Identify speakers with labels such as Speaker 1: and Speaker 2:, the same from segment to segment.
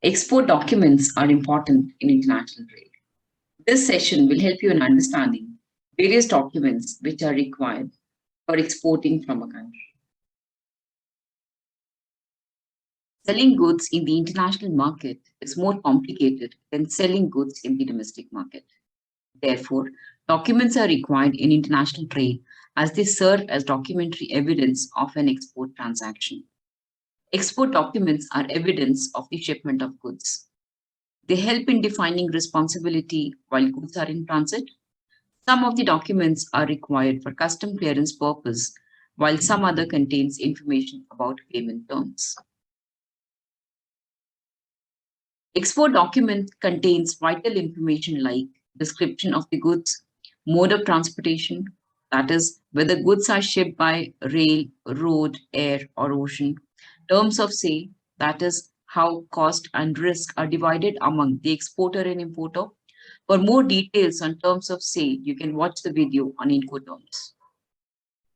Speaker 1: Export documents are important in international trade. This session will help you in understanding various documents which are required for exporting from a country. Selling goods in the international market is more complicated than selling goods in the domestic market. Therefore, documents are required in international trade as they serve as documentary evidence of an export transaction. Export documents are evidence of the shipment of goods. They help in defining responsibility while goods are in transit. Some of the documents are required for custom clearance purpose, while some other contains information about payment terms. Export document contains vital information like description of the goods, mode of transportation, that is, whether goods are shipped by rail, road, air, or ocean, terms of sale, that is, how cost and risk are divided among the exporter and importer. For more details on terms of sale, you can watch the video on Incoterms.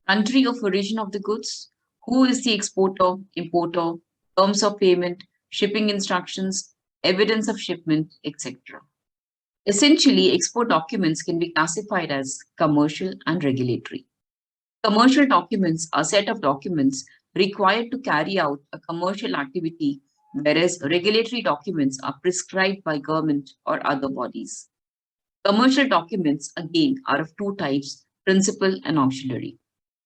Speaker 1: Country of origin of the goods, who is the exporter, importer, terms of payment, shipping instructions, evidence of shipment, etc. Essentially, export documents can be classified as commercial and regulatory. Commercial documents are a set of documents required to carry out a commercial activity, whereas regulatory documents are prescribed by government or other bodies. Commercial documents, again, are of two types, principal and auxiliary.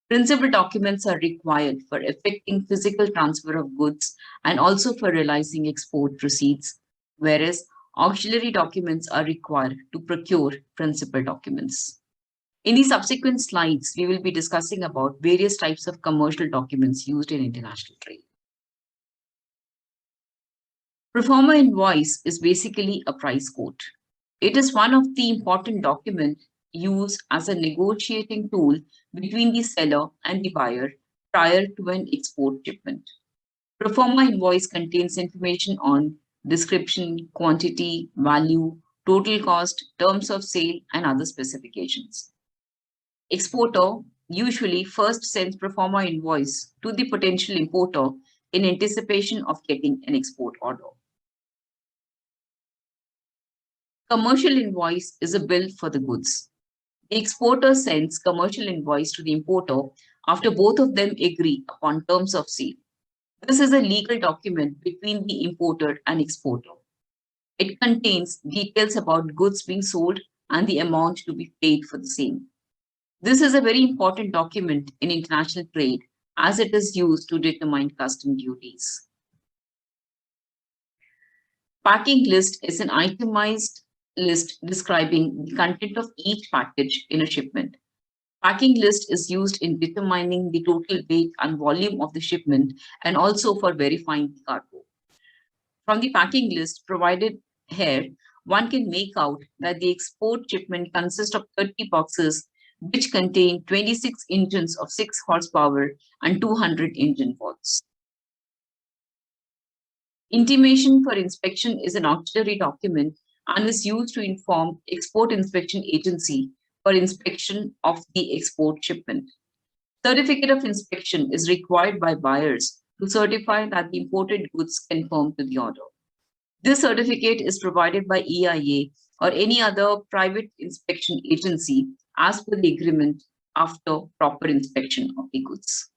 Speaker 1: Principal documents are required for effecting physical transfer of goods and also for realizing export proceeds, whereas auxiliary documents are required to procure principal documents. In the subsequent slides, we will be discussing about various types of commercial documents used in international trade. Proforma Invoice is basically a price quote. It is one of the important documents used as a negotiating tool between the seller and the buyer prior to an export shipment. Proforma Invoice contains information on description, quantity, value, total cost, terms of sale, and other specifications. Exporter usually first sends Proforma Invoice to the potential importer in anticipation of getting an export order. Commercial invoice is a bill for the goods. The exporter sends commercial invoice to the importer after both of them agree upon terms of sale. This is a legal document between the importer and exporter. It contains details about goods being sold and the amount to be paid for the same. This is a very important document in international trade as it is used to determine custom duties. Packing list is an itemized list describing the content of each package in a shipment. Packing list is used in determining the total weight and volume of the shipment and also for verifying the cargo. From the packing list provided here, one can make out that the export shipment consists of 30 boxes which contain 26 engines of 6 horsepower and 200 engine ports. Intimation for inspection is an auxiliary document and is used to inform Export Inspection Agency for inspection of the export shipment. Certificate of inspection is required by buyers to certify that the imported goods conform to the order. This certificate is provided by EIA or any other private inspection agency as per the agreement after proper inspection of the goods.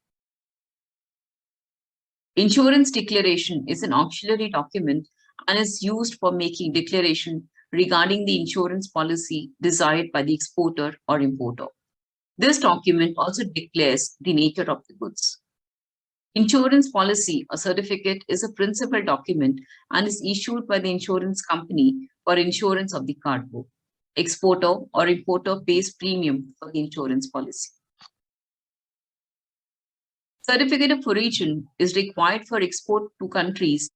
Speaker 1: Insurance declaration is an auxiliary document and is used for making declaration regarding the insurance policy desired by the exporter or importer. This document also declares the nature of the goods. Insurance policy or certificate is a principal document and is issued by the insurance company for insurance of the cargo. Exporter or importer pays premium for the insurance policy. Certificate of origin is required for export to countries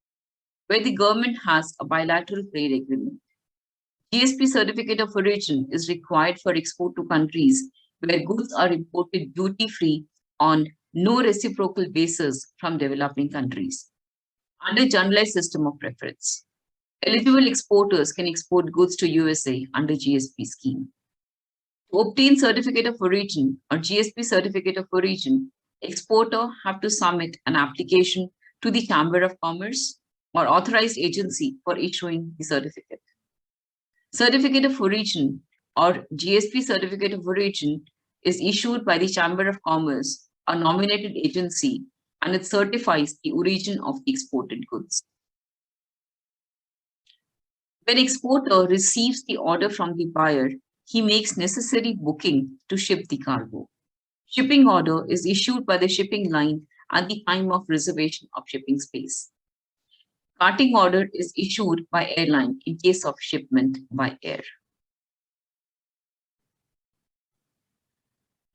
Speaker 1: where the government has a bilateral trade agreement. GSP certificate of origin is required for export to countries where goods are imported duty-free on no reciprocal basis from developing countries. Under generalized system of preference, eligible exporters can export goods to USA under GSP scheme. To obtain certificate of origin or GSP certificate of origin, exporter have to submit an application to the Chamber of Commerce or authorized agency for issuing the certificate. Certificate of Origin or GSP Certificate of Origin is issued by the Chamber of Commerce, a nominated agency, and it certifies the origin of the exported goods. When exporter receives the order from the buyer, he makes necessary booking to ship the cargo. Shipping order is issued by the shipping line at the time of reservation of shipping space. Carting order is issued by airline in case of shipment by air.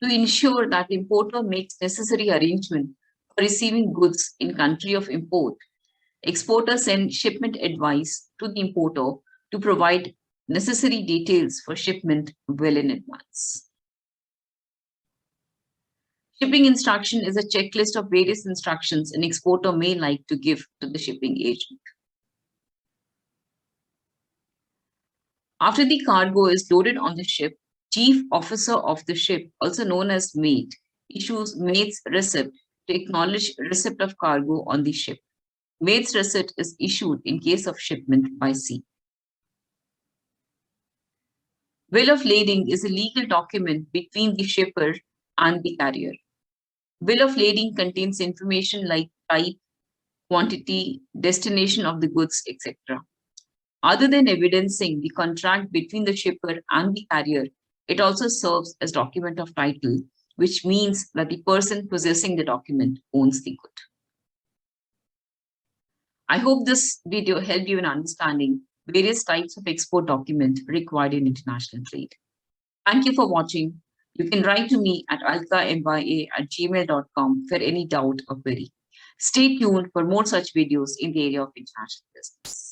Speaker 1: To ensure that importer makes necessary arrangement for receiving goods in country of import, exporter sends shipment advice to the importer to provide necessary details for shipment well in advance. Shipping instruction is a checklist of various instructions an exporter may like to give to the shipping agent. After the cargo is loaded on the ship, chief officer of the ship, also known as mate, issues mate's receipt to acknowledge receipt of cargo on the ship. Mate's receipt is issued in case of shipment by sea. Bill of lading is a legal document between the shipper and the carrier. Bill of lading contains information like type, quantity, destination of the goods, etc. Other than evidencing the contract between the shipper and the carrier, it also serves as document of title, which means that the person possessing the document owns the good. I hope this video helped you in understanding various types of export document required in international trade. Thank you for watching. You can write to me at alkamya@gmail.com for any doubt or query. Stay tuned for more such videos in the area of international business.